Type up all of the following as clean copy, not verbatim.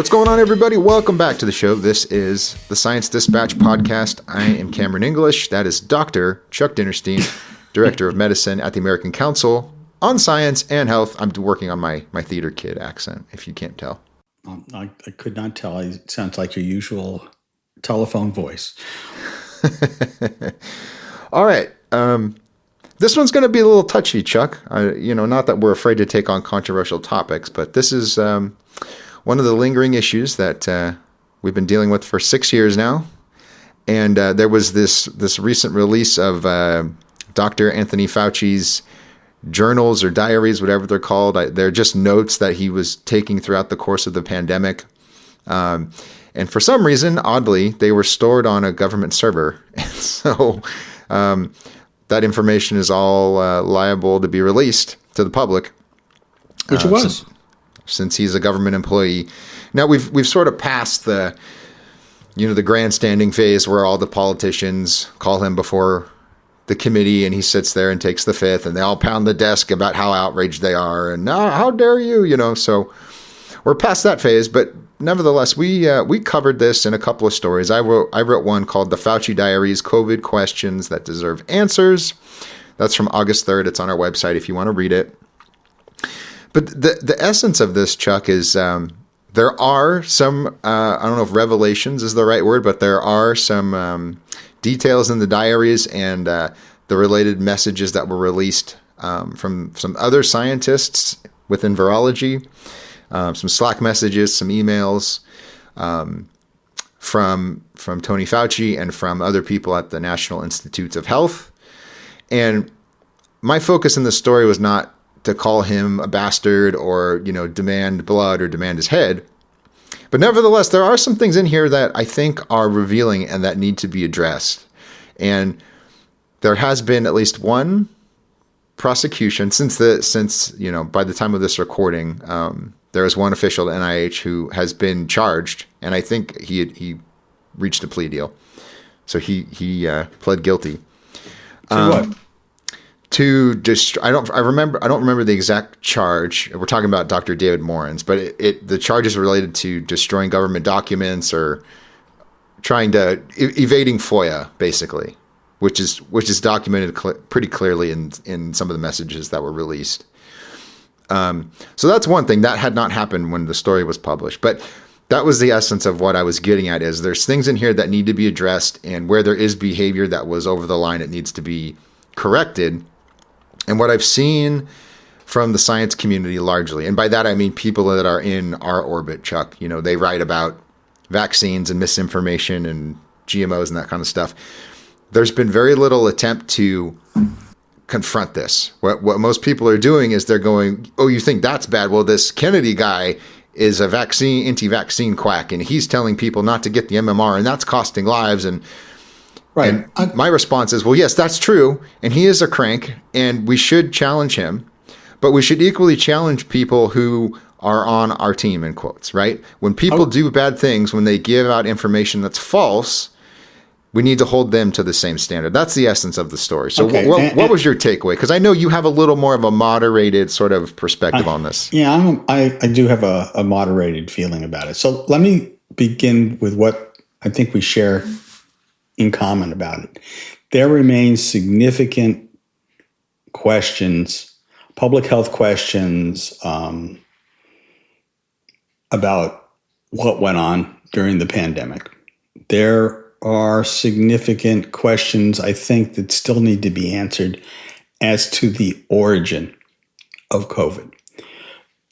What's going on, everybody? Welcome back to the show. This is the Science Dispatch podcast. I am Cameron English. That is Dr. Chuck Dinnerstein, Director of Medicine at the American Council on Science and Health. I'm working on my theater kid accent, if you can't tell. I could not tell. It sounds like your usual telephone voice. All right. This one's going to be a little touchy, Chuck. Not that we're afraid to take on controversial topics, but this is one of the lingering issues that we've been dealing with for 6 years now. And there was this recent release of Dr. Anthony Fauci's journals or diaries, whatever they're called. They're just notes that he was taking throughout the course of the pandemic. And for some reason, oddly, they were stored on a government server. And so that information is all liable to be released to the public. Which it was. Since he's a government employee. Now we've sort of passed the grandstanding phase where all the politicians call him before the committee and he sits there and takes the fifth and they all pound the desk about how outraged they are and how dare you, so we're past that phase. But nevertheless, we covered this in a couple of stories. I wrote one called The Fauci Diaries, COVID Questions That Deserve Answers. That's from August 3rd. It's on our website if you want to read it. But the essence of this, Chuck, is there are some, I don't know if revelations is the right word, but there are some details in the diaries and the related messages that were released from some other scientists within virology, some Slack messages, some emails from Tony Fauci and from other people at the National Institutes of Health. And my focus in this story was not to call him a bastard or, demand blood or demand his head. But nevertheless, there are some things in here that I think are revealing and that need to be addressed. And there has been at least one prosecution since by the time of this recording, there is one official at NIH who has been charged, and I think he reached a plea deal. So he pled guilty. To what? To just, I don't remember the exact charge. We're talking about Dr. David Morans, but the charge is related to destroying government documents or trying to evading FOIA, basically, which is documented pretty clearly in some of the messages that were released. So that's one thing that had not happened when the story was published, but that was the essence of what I was getting at. Is there's things in here that need to be addressed, and where there is behavior that was over the line, it needs to be corrected. And what I've seen from the science community largely, and by that I mean people that are in our orbit, Chuck, they write about vaccines and misinformation and GMOs and that kind of stuff. There's been very little attempt to confront this. What most people are doing is they're going, oh, you think that's bad? Well, this Kennedy guy is a anti-vaccine quack, and he's telling people not to get the MMR, and that's costing lives. And right. And my response is, well, yes, that's true. And he is a crank and we should challenge him, but we should equally challenge people who are on our team, in quotes, right? When people do bad things, when they give out information that's false, we need to hold them to the same standard. That's the essence of the story. So what was your takeaway? Because I know you have a little more of a moderated sort of perspective on this. Yeah, I do have a moderated feeling about it. So let me begin with what I think we share in common about it. There remains significant questions, public health questions about what went on during the pandemic. There are significant questions, I think, that still need to be answered as to the origin of COVID.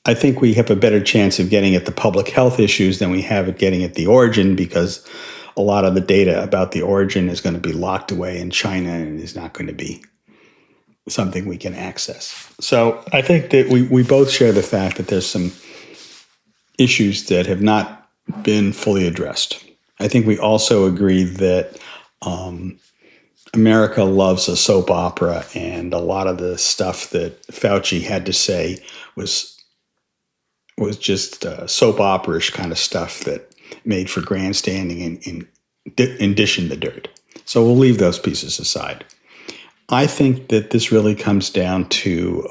I think we have a better chance of getting at the public health issues than we have at getting at the origin, because a lot of the data about the origin is going to be locked away in China and is not going to be something we can access. So I think that we both share the fact that there's some issues that have not been fully addressed. I think we also agree that America loves a soap opera, and a lot of the stuff that Fauci had to say was just soap opera-ish kind of stuff that made for grandstanding and dishing the dirt. So we'll leave those pieces aside. I think that this really comes down to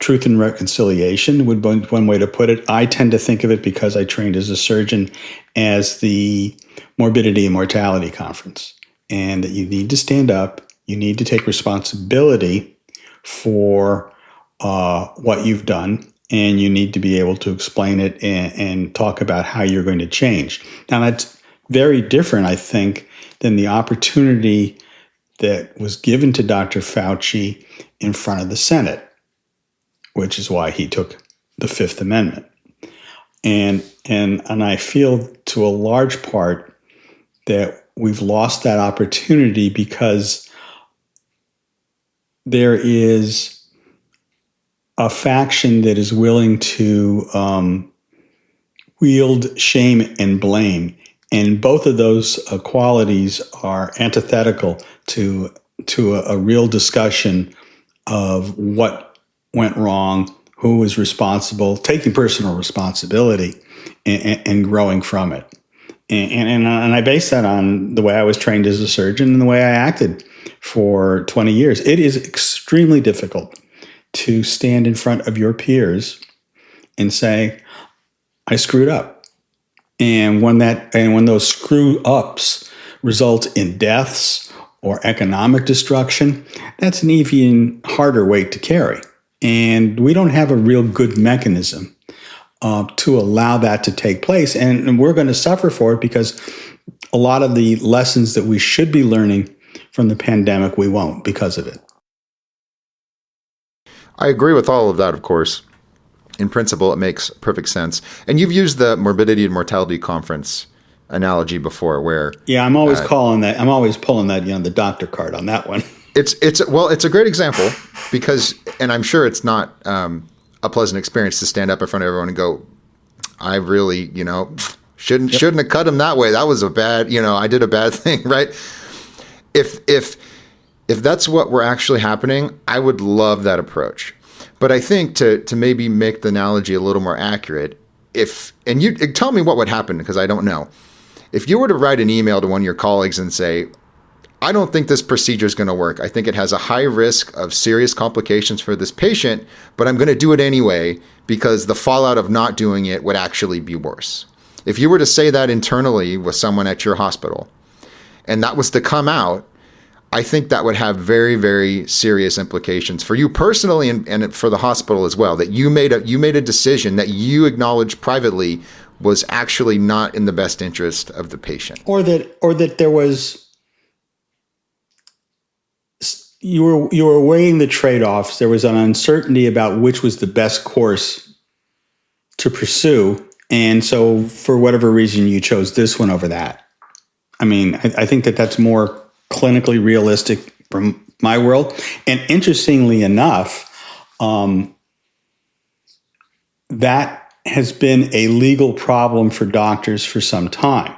truth and reconciliation would be one way to put it. I tend to think of it, because I trained as a surgeon, as the Morbidity and Mortality Conference, and that you need to stand up, you need to take responsibility for what you've done, and you need to be able to explain it and talk about how you're going to change. Now, that's very different, I think, than the opportunity that was given to Dr. Fauci in front of the Senate, which is why he took the Fifth Amendment. And I feel to a large part that we've lost that opportunity, because there is a faction that is willing to wield shame and blame. And both of those qualities are antithetical to a real discussion of what went wrong, who was responsible, taking personal responsibility, and growing from it. And I base that on the way I was trained as a surgeon and the way I acted for 20 years. It is extremely difficult to stand in front of your peers and say, I screwed up. And when those screw ups result in deaths or economic destruction, that's an even harder weight to carry. And we don't have a real good mechanism to allow that to take place. And we're going to suffer for it, because a lot of the lessons that we should be learning from the pandemic, we won't because of it. I agree with all of that, of course. In principle, it makes perfect sense. And you've used the Morbidity and Mortality Conference analogy before, where I'm always pulling that, the doctor card on that one. It's a great example, because, and I'm sure it's not a pleasant experience to stand up in front of everyone and go, I really, shouldn't have cut him that way. That was a bad, I did a bad thing, right? If that's what were actually happening, I would love that approach. But I think to maybe make the analogy a little more accurate, and you tell me what would happen, because I don't know. If you were to write an email to one of your colleagues and say, I don't think this procedure is going to work. I think it has a high risk of serious complications for this patient, but I'm going to do it anyway because the fallout of not doing it would actually be worse. If you were to say that internally with someone at your hospital, and that was to come out, I think that would have very, very serious implications for you personally and for the hospital as well, that you made a decision that you acknowledged privately was actually not in the best interest of the patient. Or that there was, you were weighing the trade-offs. There was an uncertainty about which was the best course to pursue. And so for whatever reason, you chose this one over that. I mean, I think that's more clinically realistic from my world. And interestingly enough, that has been a legal problem for doctors for some time.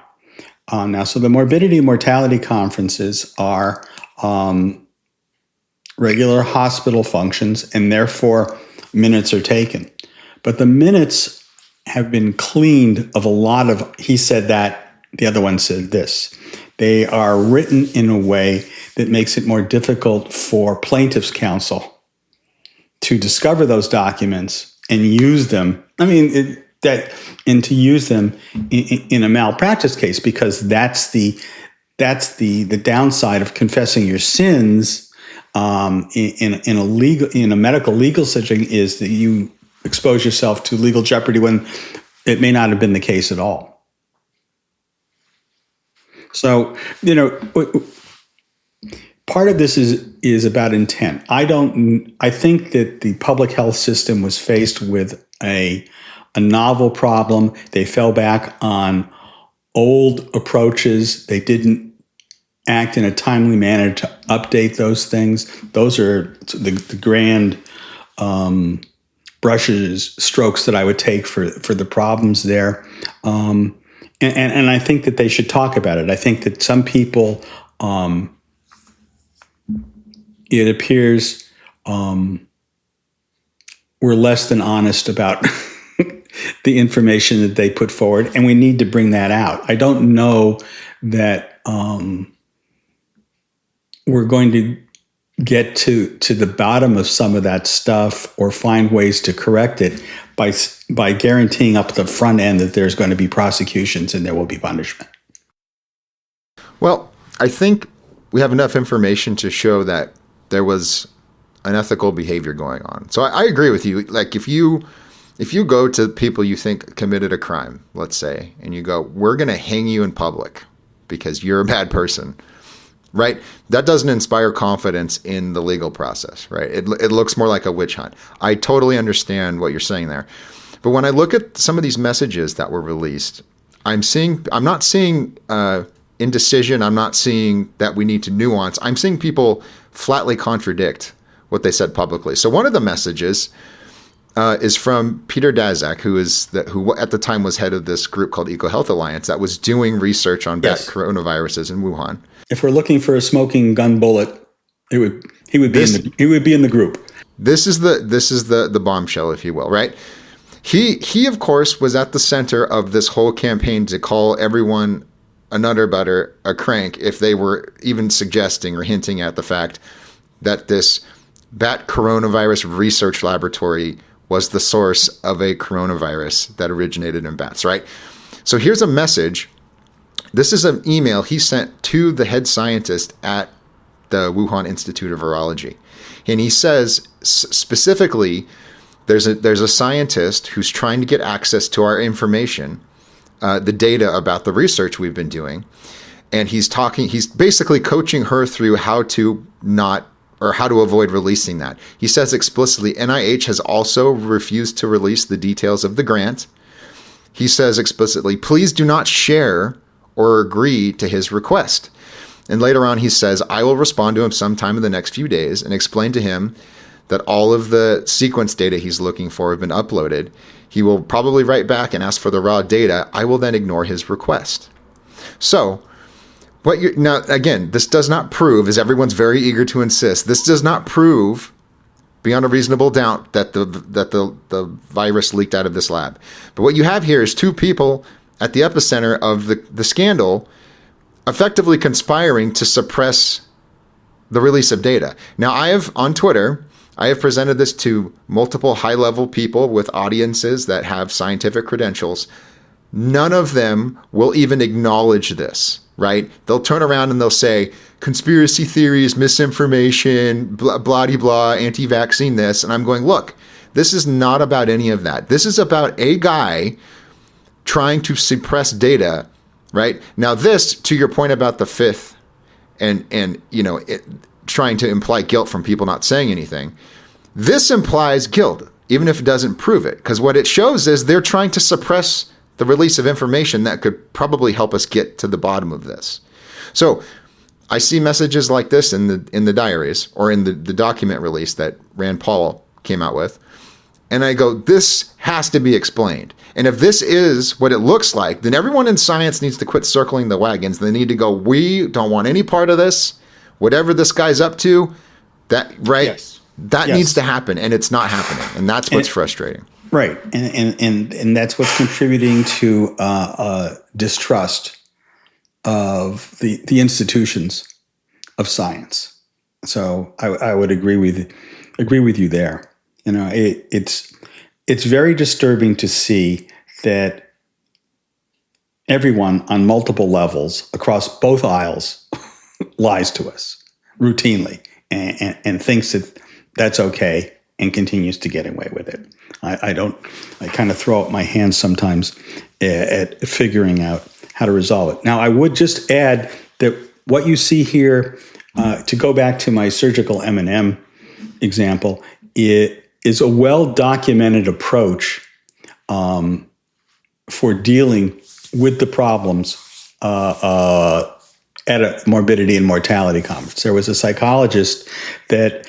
Now, so the morbidity and mortality conferences are regular hospital functions, and therefore minutes are taken. But the minutes have been cleaned of a lot of, he said that, the other one said this. They are written in a way that makes it more difficult for plaintiff's counsel to discover those documents and use them. And to use them in a malpractice case, because that's the downside of confessing your sins in a medical legal setting, is that you expose yourself to legal jeopardy when it may not have been the case at all. So, part of this is about intent. I think that the public health system was faced with a novel problem. They fell back on old approaches. They didn't act in a timely manner to update those things. Those are the grand strokes that I would take for the problems there. And I think that they should talk about it. I think that some people, it appears, were less than honest about the information that they put forward, and we need to bring that out. I don't know that we're going to get to the bottom of some of that stuff or find ways to correct it by guaranteeing up the front end that there's going to be prosecutions and there will be punishment. Well, I think we have enough information to show that there was unethical behavior going on. So I agree with you. Like if you go to people you think committed a crime, let's say, and you go, we're going to hang you in public because you're a bad person, right? That doesn't inspire confidence in the legal process, right? It looks more like a witch hunt. I totally understand what you're saying there. But when I look at some of these messages that were released, I'm not seeing indecision. I'm not seeing that we need to nuance. I'm seeing people flatly contradict what they said publicly. So one of the messages is from Peter Daszak, who at the time was head of this group called EcoHealth Alliance that was doing research on bat coronaviruses in Wuhan. If we're looking for a smoking gun bullet, he would be in the group. This is the bombshell, if you will, right? He of course was at the center of this whole campaign to call everyone a nutter butter, a crank, if they were even suggesting or hinting at the fact that this bat coronavirus research laboratory was the source of a coronavirus that originated in bats, right? So here's a message. This is an email he sent to the head scientist at the Wuhan Institute of Virology. And he says specifically, there's a scientist who's trying to get access to our information, the data about the research we've been doing. And he's basically coaching her through how to avoid releasing that. He says explicitly, NIH has also refused to release the details of the grant. He says explicitly, please do not share or agree to his request. And later on, he says, I will respond to him sometime in the next few days and explain to him that all of the sequence data he's looking for have been uploaded. He will probably write back and ask for the raw data. I will then ignore his request. So, now, again, this does not prove, as everyone's very eager to insist, this does not prove beyond a reasonable doubt that the virus leaked out of this lab. But what you have here is two people at the epicenter of the scandal effectively conspiring to suppress the release of data. Now, on Twitter, I have presented this to multiple high-level people with audiences that have scientific credentials. None of them will even acknowledge this, right? They'll turn around and they'll say, conspiracy theories, misinformation, blah, blah, blah, anti-vaccine this. And I'm going, look, this is not about any of that. This is about a guy trying to suppress data, right? Now this, to your point about the fifth and trying to imply guilt from people not saying anything, this implies guilt, even if it doesn't prove it. Because what it shows is they're trying to suppress the release of information that could probably help us get to the bottom of this. So I see messages like this in the diaries or in the document release that Rand Paul came out with. And I go, this has to be explained. And if this is what it looks like, then everyone in science needs to quit circling the wagons. They need to go, we don't want any part of this. Whatever this guy's up to, that needs to happen. And it's not happening. And that's what's frustrating. Right. And that's what's contributing to distrust of the institutions of science. So I would agree with you there. It's very disturbing to see that everyone on multiple levels across both aisles lies to us routinely and thinks that that's okay and continues to get away with it. I kind of throw up my hands sometimes at figuring out how to resolve it. Now, I would just add that what you see here, to go back to my surgical M&M example, it is a well-documented approach for dealing with the problems at a morbidity and mortality conference. There was a psychologist that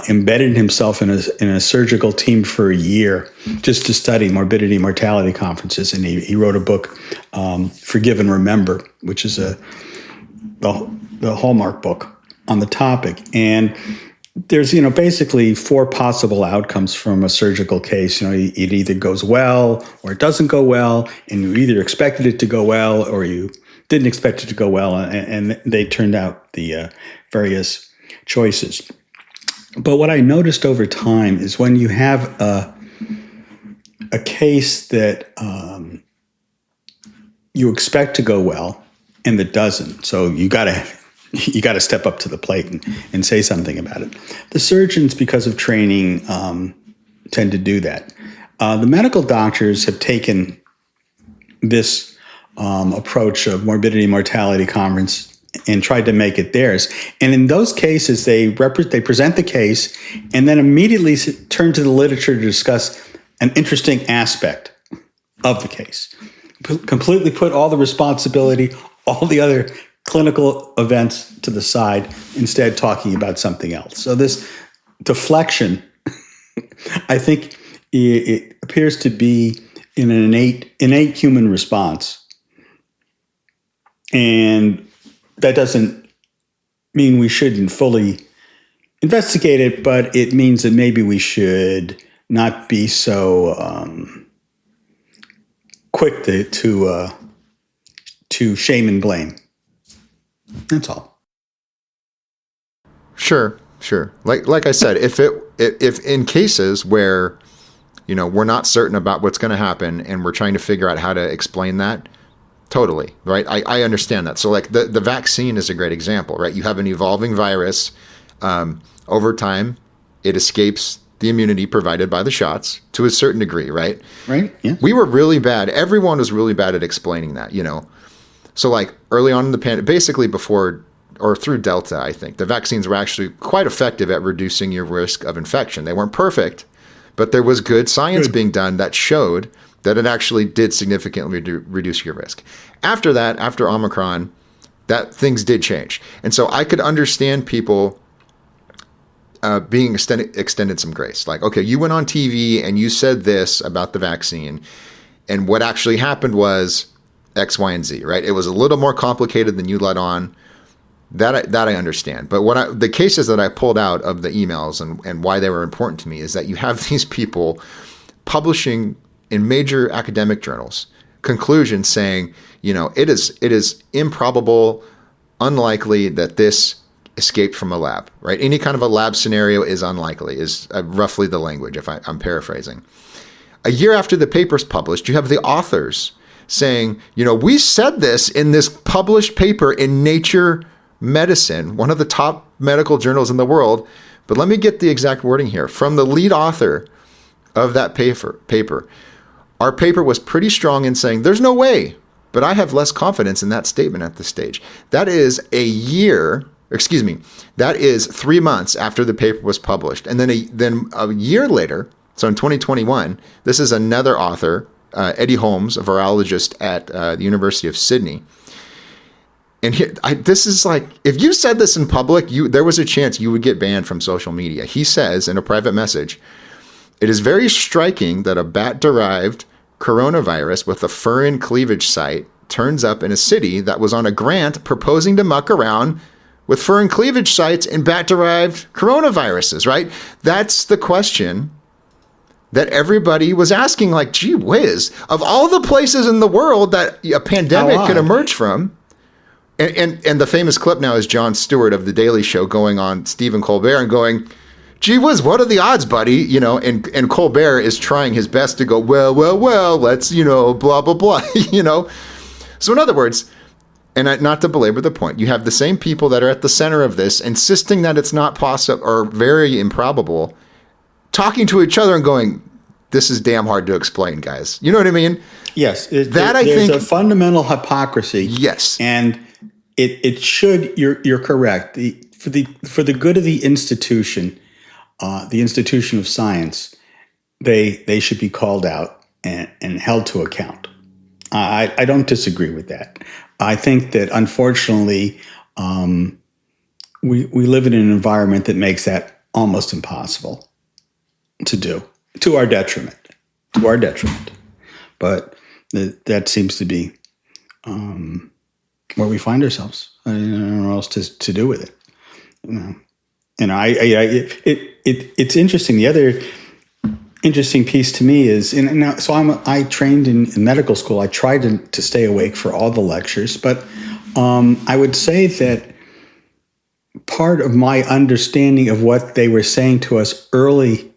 embedded himself in a surgical team for a year just to study morbidity and mortality conferences. And he wrote a book, Forgive and Remember, which is the hallmark book on the topic. And there's, basically four possible outcomes from a surgical case. It either goes well or it doesn't go well, and you either expected it to go well or you didn't expect it to go well, and they turned out the various choices. But what I noticed over time is when you have a case that you expect to go well and that doesn't, so you got to step up to the plate and say something about it. The surgeons, because of training, tend to do that. The medical doctors have taken this approach of morbidity and mortality conference and tried to make it theirs. And in those cases, they present the case and then immediately turn to the literature to discuss an interesting aspect of the case. Completely put all the responsibility, all the other clinical events to the side, instead talking about something else. So this deflection, I think it appears to be an innate human response. And that doesn't mean we shouldn't fully investigate it, but it means that maybe we should not be so quick to shame and blame. That's all. Sure. Like I said, if in cases where, we're not certain about what's going to happen and we're trying to figure out how to explain that, totally, right? I understand that. So like the vaccine is a great example, right? You have an evolving virus. Over time, it escapes the immunity provided by the shots to a certain degree, right? Right, yeah. We were really bad. Everyone was really bad at explaining that, So like early on in the pandemic, basically before or through Delta, I think, the vaccines were actually quite effective at reducing your risk of infection. They weren't perfect, but there was good science being done that showed that it actually did significantly reduce your risk. After that, after Omicron, that things did change. And so I could understand people being extended some grace. Like, okay, you went on TV and you said this about the vaccine, and what actually happened was X, Y, and Z, right? It was a little more complicated than you let on. That I understand. But the cases that I pulled out of the emails and why they were important to me is that you have these people publishing in major academic journals conclusions saying, it is improbable, unlikely that this escaped from a lab, right? Any kind of a lab scenario is unlikely, is roughly the language, if I'm paraphrasing. A year after the paper's published, you have the authors saying, we said this in this published paper in Nature Medicine, one of the top medical journals in the world. But let me get the exact wording here. From the lead author of that paper, our paper was pretty strong in saying, there's no way, but I have less confidence in that statement at this stage. That is that is 3 months after the paper was published. And then a year later, so in 2021, this is another author, Eddie Holmes, a virologist at the University of Sydney. And this is like, if you said this in public, there was a chance you would get banned from social media. He says in a private message, it is very striking that a bat-derived coronavirus with a furin cleavage site turns up in a city that was on a grant proposing to muck around with furin cleavage sites in bat-derived coronaviruses, right? That's the question that everybody was asking, like, gee whiz, of all the places in the world that a pandemic could emerge from. And the famous clip now is Jon Stewart of The Daily Show going on Stephen Colbert and going, gee whiz, what are the odds, buddy? And Colbert is trying his best to go, well, let's, blah, blah, blah, So in other words, and not to belabor the point, you have the same people that are at the center of this insisting that it's not possible or very improbable, talking to each other and going, this is damn hard to explain, guys. You know what I mean? Yes. There's a fundamental hypocrisy. Yes. And it should, you're correct. For the good of the institution of science, they should be called out and held to account. I don't disagree with that. I think that unfortunately, we live in an environment that makes that almost impossible to do, to our detriment. But that seems to be where we find ourselves. I don't know what else to do with it. It's interesting. The other interesting piece to me is, I trained in medical school. I tried to stay awake for all the lectures, but I would say that part of my understanding of what they were saying to us early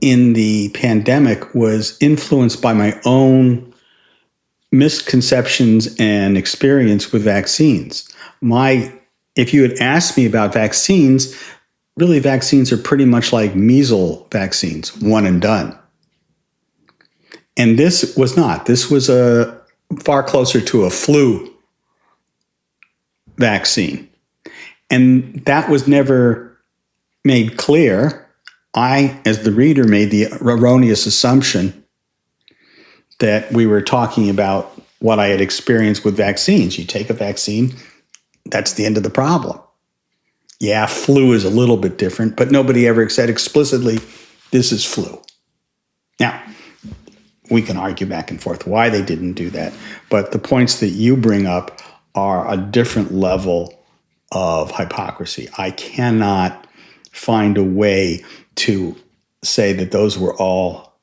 in the pandemic was influenced by my own misconceptions and experience with vaccines. If you had asked me about vaccines, really vaccines are pretty much like measles vaccines, one and done. And this was not. This was a far closer to a flu vaccine. And that was never made clear. I, as the reader, made the erroneous assumption that we were talking about what I had experienced with vaccines. You take a vaccine, that's the end of the problem. Yeah, flu is a little bit different, but nobody ever said explicitly, this is flu. Now, we can argue back and forth why they didn't do that, but the points that you bring up are a different level of hypocrisy. I cannot find a way to say that those were all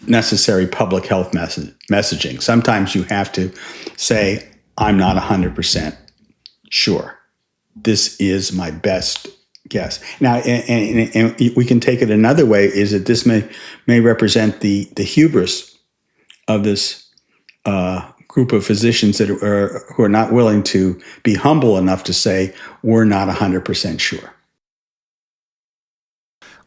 necessary public health messaging. Sometimes you have to say, I'm not 100% sure. This is my best guess. Now, and we can take it another way, is that this may represent the hubris of this group of physicians who are not willing to be humble enough to say, we're not 100% sure.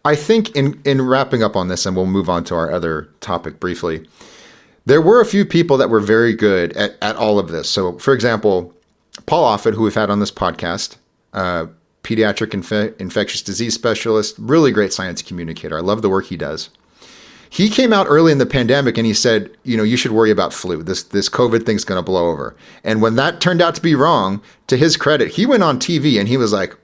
I think in wrapping up on this, and we'll move on to our other topic briefly, there were a few people that were very good at all of this. So, for example, Paul Offit, who we've had on this podcast, pediatric infectious disease specialist, really great science communicator. I love the work he does. He came out early in the pandemic and he said, you should worry about flu. This COVID thing's going to blow over. And when that turned out to be wrong, to his credit, he went on TV and he was like,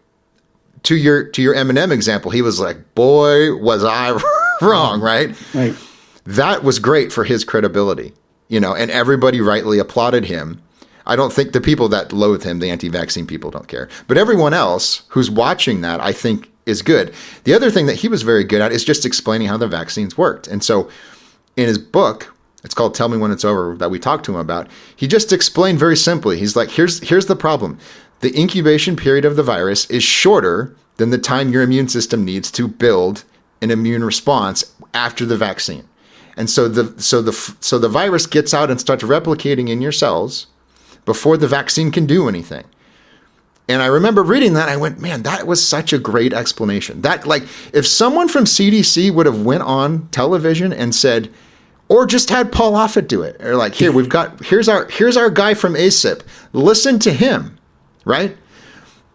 to your Eminem example, he was like, boy, was I wrong, right? Right. That was great for his credibility, and everybody rightly applauded him. I don't think the people that loathe him, the anti-vaccine people, don't care. But everyone else who's watching that, I think, is good. The other thing that he was very good at is just explaining how the vaccines worked. And so in his book, it's called Tell Me When It's Over, that we talked to him about, he just explained very simply. He's like, here's the problem. The incubation period of the virus is shorter than the time your immune system needs to build an immune response after the vaccine. And so the virus gets out and starts replicating in your cells before the vaccine can do anything. And I remember reading that, I went, man, that was such a great explanation. That, like, if someone from CDC would have went on television and said, or just had Paul Offit do it, or like, here's our guy from ACIP, listen to him, right?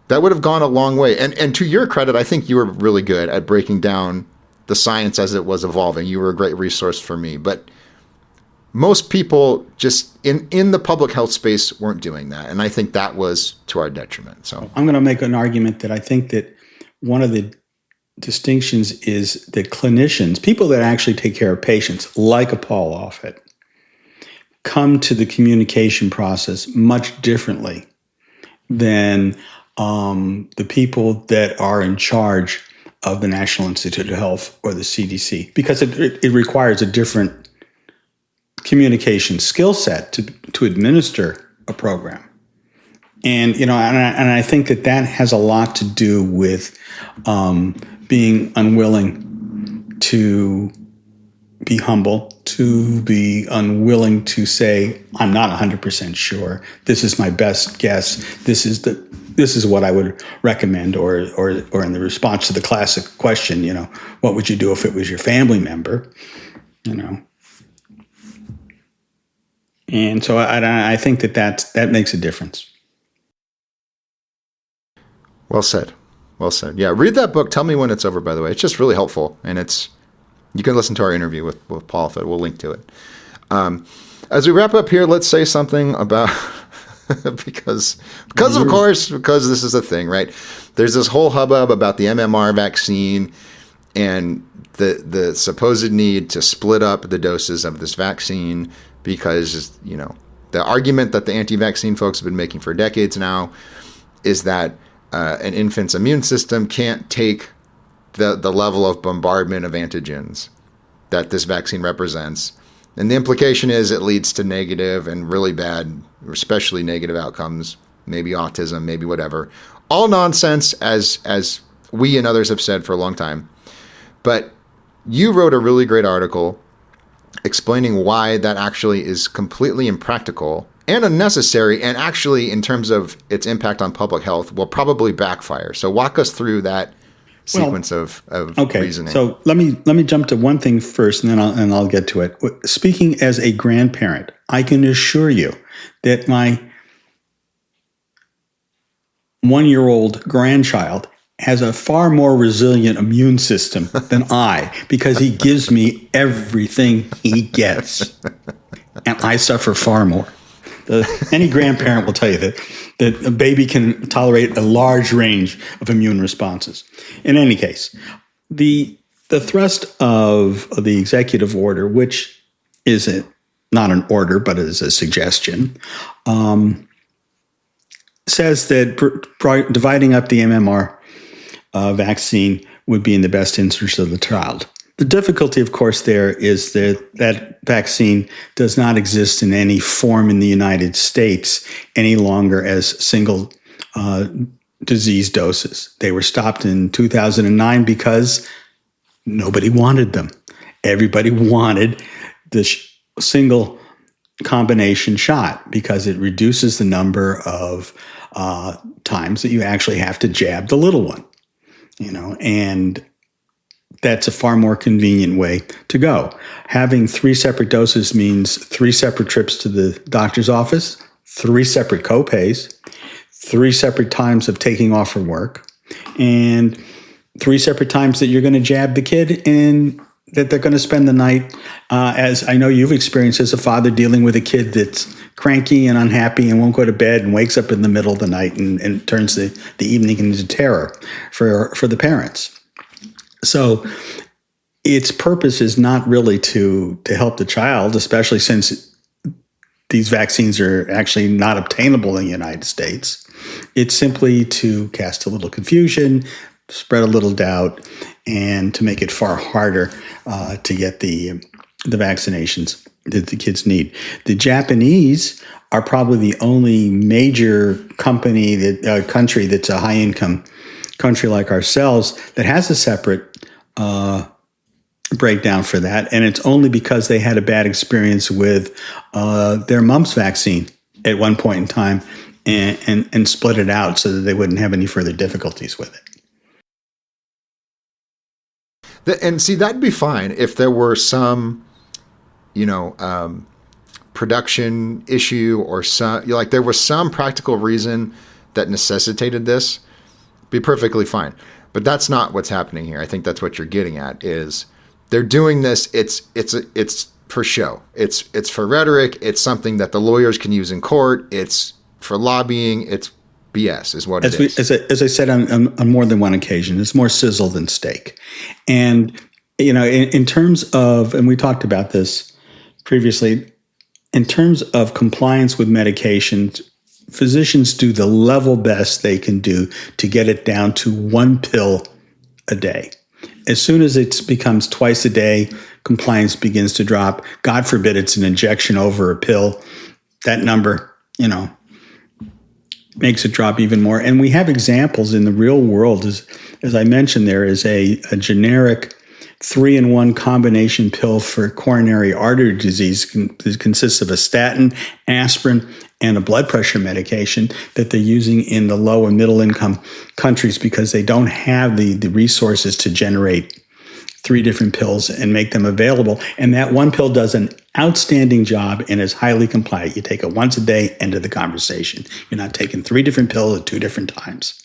That would have gone a long way. And to your credit, I think you were really good at breaking down the science as it was evolving. You were a great resource for me. But most people just in the public health space weren't doing that. And I think that was to our detriment. So I'm going to make an argument that I think that one of the distinctions is that clinicians, people that actually take care of patients, like a Paul Offit, come to the communication process much differently than the people that are in charge of the National Institute of Health or the CDC, because it requires a different communication skill set to administer a program. And, and I think that has a lot to do with being unwilling to be humble, to be unwilling to say, I'm not 100% sure. This is my best guess. This is what I would recommend, or in the response to the classic question, what would you do if it was your family member, And so I think that makes a difference. Well said. Well said. Yeah, read that book. Tell Me When It's Over, by the way. It's just really helpful. And you can listen to our interview with Paul Offit. We'll link to it. As we wrap up here, let's say something about, because this is a thing, right? There's this whole hubbub about the MMR vaccine and the supposed need to split up the doses of this vaccine because, the argument that the anti-vaccine folks have been making for decades now is that an infant's immune system can't take the level of bombardment of antigens that this vaccine represents. And the implication is it leads to negative and really bad, especially negative outcomes maybe autism, maybe whatever. All nonsense, as we and others have said for a long time. But you wrote a really great article explaining why that actually is completely impractical and unnecessary, and actually, in terms of its impact on public health, will probably backfire. So walk us through that sequence of reasoning. So let me jump to one thing first, and then I'll get to it. Speaking as a grandparent, I can assure you that my 1-year-old grandchild has a far more resilient immune system than I, because he gives me everything he gets, and I suffer far more. Any grandparent will tell you that a baby can tolerate a large range of immune responses. In any case, the thrust of the executive order, which is not an order but is a suggestion, says that dividing up the MMR vaccine would be in the best interest of the child. The difficulty, of course, there is that vaccine does not exist in any form in the United States any longer as single disease doses. They were stopped in 2009 because nobody wanted them. Everybody wanted the single combination shot because it reduces the number of times that you actually have to jab the little one, and that's a far more convenient way to go. Having 3 separate doses means 3 separate trips to the doctor's office, 3 separate copays, 3 separate times of taking off from work, and 3 separate times that you're going to jab the kid and that they're going to spend the night, as I know you've experienced as a father, dealing with a kid that's cranky and unhappy and won't go to bed and wakes up in the middle of the night and turns the evening into terror for the parents. So its purpose is not really to help the child, especially since these vaccines are actually not obtainable in the United States. It's simply to cast a little confusion, spread a little doubt, and to make it far harder to get the vaccinations that the kids need. The Japanese are probably the only major country that's a high-income country like ourselves that has a separate breakdown for that, and it's only because they had a bad experience with their mumps vaccine at one point in time and split it out so that they wouldn't have any further difficulties with it. And see, that'd be fine if there were some, production issue or there was some practical reason that necessitated this. Be perfectly fine. But that's not what's happening here. I think that's what you're getting at is they're doing this. It's for show. It's for rhetoric. It's something that the lawyers can use in court. It's for lobbying. It's BS is what it is. As I said on more than one occasion, it's more sizzle than steak. And, in terms of, and we talked about this previously, in terms of compliance with medications, physicians do the level best they can do to get it down to 1 pill a day. As soon as it becomes twice a day, compliance begins to drop. God forbid it's an injection over a pill. That number, makes it drop even more. And we have examples in the real world. As I mentioned, there is a generic 3-in-1 combination pill for coronary artery disease. It consists of a statin, aspirin, and a blood pressure medication that they're using in the low and middle income countries because they don't have the resources to generate 3 different pills and make them available. And that one pill does an outstanding job and is highly compliant. You take it once a day, end of the conversation. You're not taking 3 different pills at 2 different times.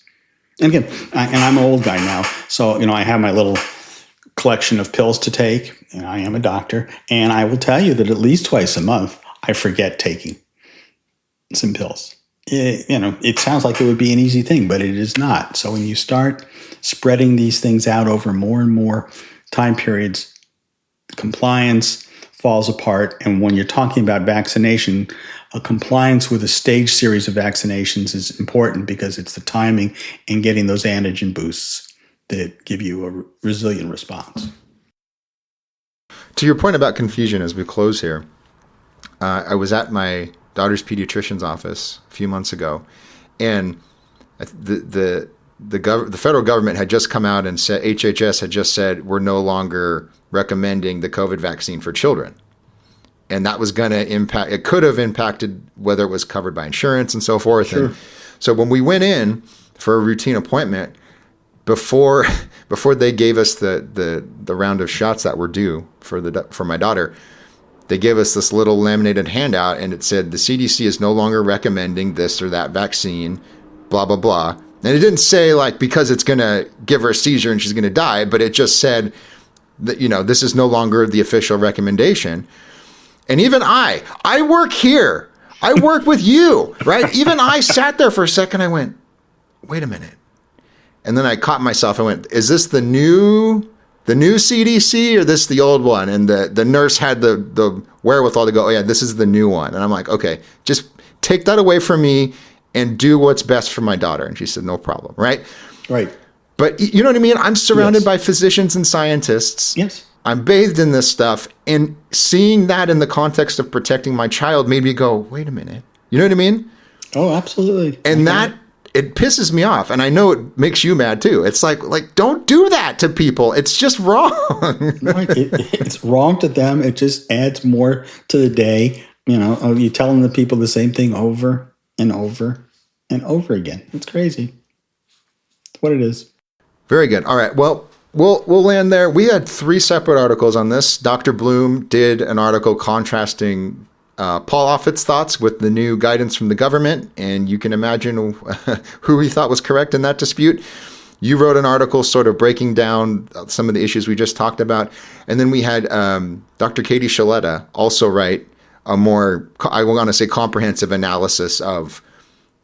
And again, I'm an old guy now, so I have my little collection of pills to take, and I am a doctor, and I will tell you that at least twice a month, I forget taking some pills. It sounds like it would be an easy thing, but it is not. So when you start spreading these things out over more and more time periods, compliance falls apart. And when you're talking about vaccination, a compliance with a staged series of vaccinations is important because it's the timing and getting those antigen boosts that give you a resilient response. To your point about confusion as we close here, I was at my daughter's pediatrician's office a few months ago, And the federal government had just come out and said, HHS had just said, we're no longer recommending the COVID vaccine for children. And that was going to impact, it could have impacted whether it was covered by insurance and so forth. Sure. And so when we went in for a routine appointment, before they gave us the round of shots that were due for my daughter, they gave us this little laminated handout, and it said the CDC is no longer recommending this or that vaccine, blah, blah, blah. And it didn't say like because it's going to give her a seizure and she's going to die, but it just said that, this is no longer the official recommendation. And even I work here. I work with you, right? Even I sat there for a second. I went, wait a minute. And then I caught myself. I went, is this the new CDC or this the old one? And the nurse had the wherewithal to go, oh yeah, this is the new one. And I'm like, okay, just take that away from me and do what's best for my daughter. And she said, no problem, right? Right. But you know what I mean? I'm surrounded Yes. by physicians and scientists. Yes. I'm bathed in this stuff, and seeing that in the context of protecting my child made me go, wait a minute. You know what I mean? Oh, absolutely. And that, it pisses me off. And I know it makes you mad too. It's like don't do that to people. It's just wrong. Right. It's wrong to them. It just adds more to the day. You're telling the people the same thing over and over and over again. It's crazy. It's what it is. Very good. All right. Well, we'll land there. We had 3 separate articles on this. Dr. Bloom did an article contrasting Paul Offit's thoughts with the new guidance from the government, and you can imagine who he thought was correct in that dispute. You wrote an article sort of breaking down some of the issues we just talked about. And then we had Dr. Katie Shaletta also write a more, I want to say, comprehensive analysis of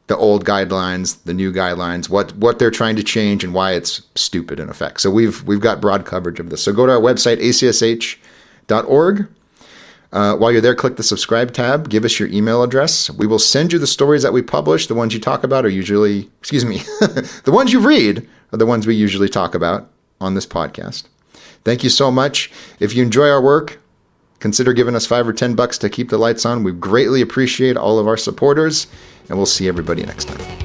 the old guidelines, the new guidelines, what they're trying to change and why it's stupid in effect. So we've got broad coverage of this. So go to our website, acsh.org. While you're there, click the subscribe tab, give us your email address. We will send you the stories that we publish. The ones you talk about are usually, the ones you read are the ones we usually talk about on this podcast. Thank you so much. If you enjoy our work, consider giving us $5 or $10 to keep the lights on. We greatly appreciate all of our supporters, and we'll see everybody next time.